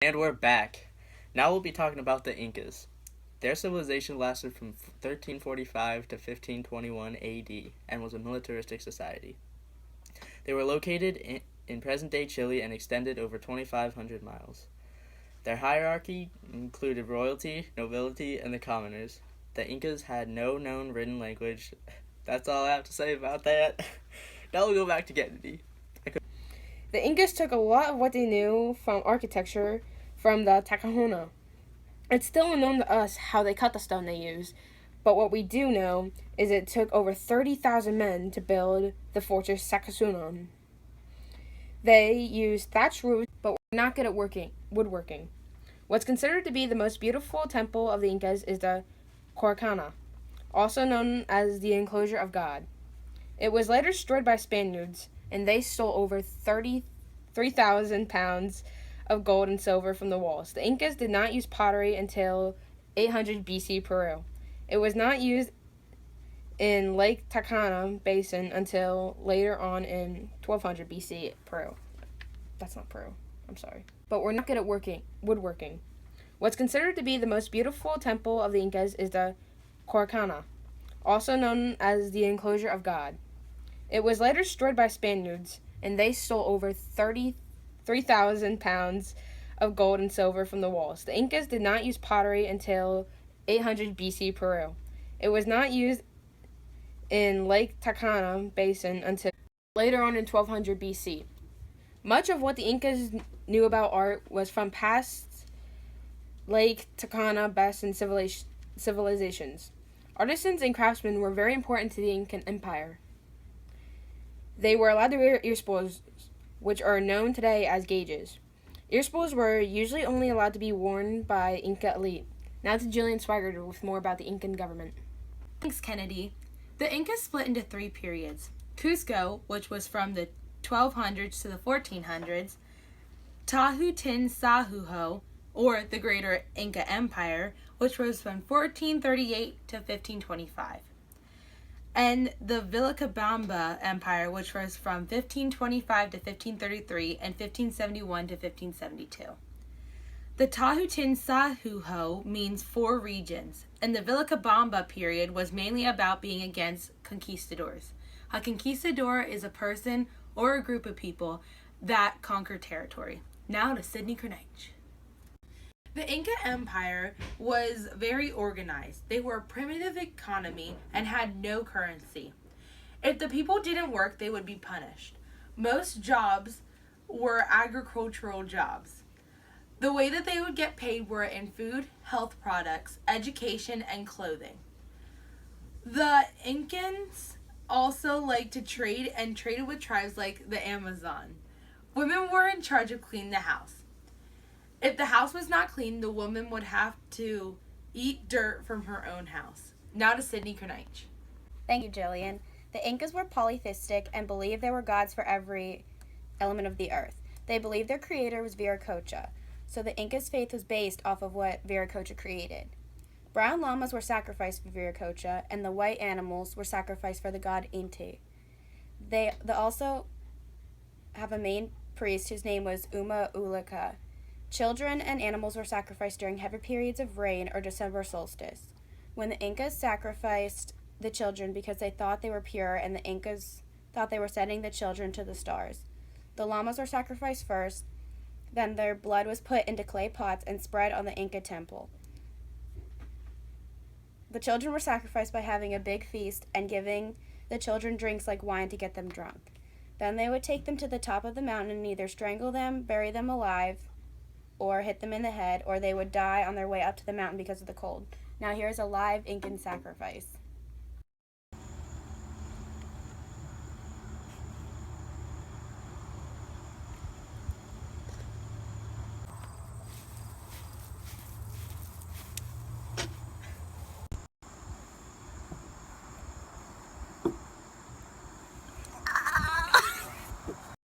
And we're back. Now we'll be talking about the Incas. Their civilization lasted from 1345 to 1521 AD and was a militaristic society. They were located in present-day Chile and extended over 2,500 miles. Their hierarchy included royalty, nobility, and the commoners. The Incas had no known written language. That's all I have to say about that. Now we'll go back to Kennedy. The Incas took a lot of what they knew from architecture from the Takahuna. It's still unknown to us how they cut the stone they used, but what we do know is it took over 30,000 men to build the fortress Sakasunan. They used thatched roofs, but were not good at woodworking. What's considered to be the most beautiful temple of the Incas is the Coracana, also known as the Enclosure of God. It was later destroyed by Spaniards, and they stole over 33,000 pounds of gold and silver from the walls. The Incas did not use pottery until 800 BC Peru. It was not used in Lake Takana Basin until later on in 1200 BC Peru. That's not Peru. I'm sorry. But we're not good at woodworking. What's considered to be the most beautiful temple of the Incas is the Coracana, also known as the Enclosure of God. It was later destroyed by Spaniards, and they stole over 33,000 pounds of gold and silver from the walls. The Incas did not use pottery until 800 BC Peru. It was not used in Lake Takana Basin until later on in 1200 BC. Much of what the Incas knew about art was from past Lake Takana Basin civilizations. Artisans and craftsmen were very important to the Incan Empire. They were allowed to wear ear spools, which are known today as gauges. Ear spools were usually only allowed to be worn by Inca elite. Now to Jillian Swigert with more about the Incan government. Thanks, Kennedy. The Incas split into three periods. Cusco, which was from the 1200s to the 1400s, Tahutin-Sahuho, or the Greater Inca Empire, which was from 1438 to 1525, and the Vilcabamba Empire, which was from 1525 to 1533 and 1571 to 1572. The Tahutin-Sahuho means four regions, and the Vilcabamba period was mainly about being against conquistadors. A conquistador is a person or a group of people that conquer territory. Now to Sydney Krenich. The Inca Empire was very organized. They were a primitive economy and had no currency. If the people didn't work, they would be punished. Most jobs were agricultural jobs. The way that they would get paid were in food, health products, education, and clothing. The Incans also liked to trade and traded with tribes like the Amazon. Women were in charge of cleaning the house. If the house was not clean, the woman would have to eat dirt from her own house. Now to Sydney Krenich. Thank you, Jillian. The Incas were polytheistic and believed there were gods for every element of the earth. They believed their creator was Viracocha, so the Incas' faith was based off of what Viracocha created. Brown llamas were sacrificed for Viracocha, and the white animals were sacrificed for the god Inti. They also have a main priest whose name was Uma Ulika. Children and animals were sacrificed during heavy periods of rain or December solstice. When the Incas sacrificed the children because they thought they were pure, and the Incas thought they were sending the children to the stars. The llamas were sacrificed first, then their blood was put into clay pots and spread on the Inca temple. The children were sacrificed by having a big feast and giving the children drinks like wine to get them drunk. Then they would take them to the top of the mountain and either strangle them, bury them alive, or hit them in the head, or they would die on their way up to the mountain because of the cold. Now here's a live Incan sacrifice.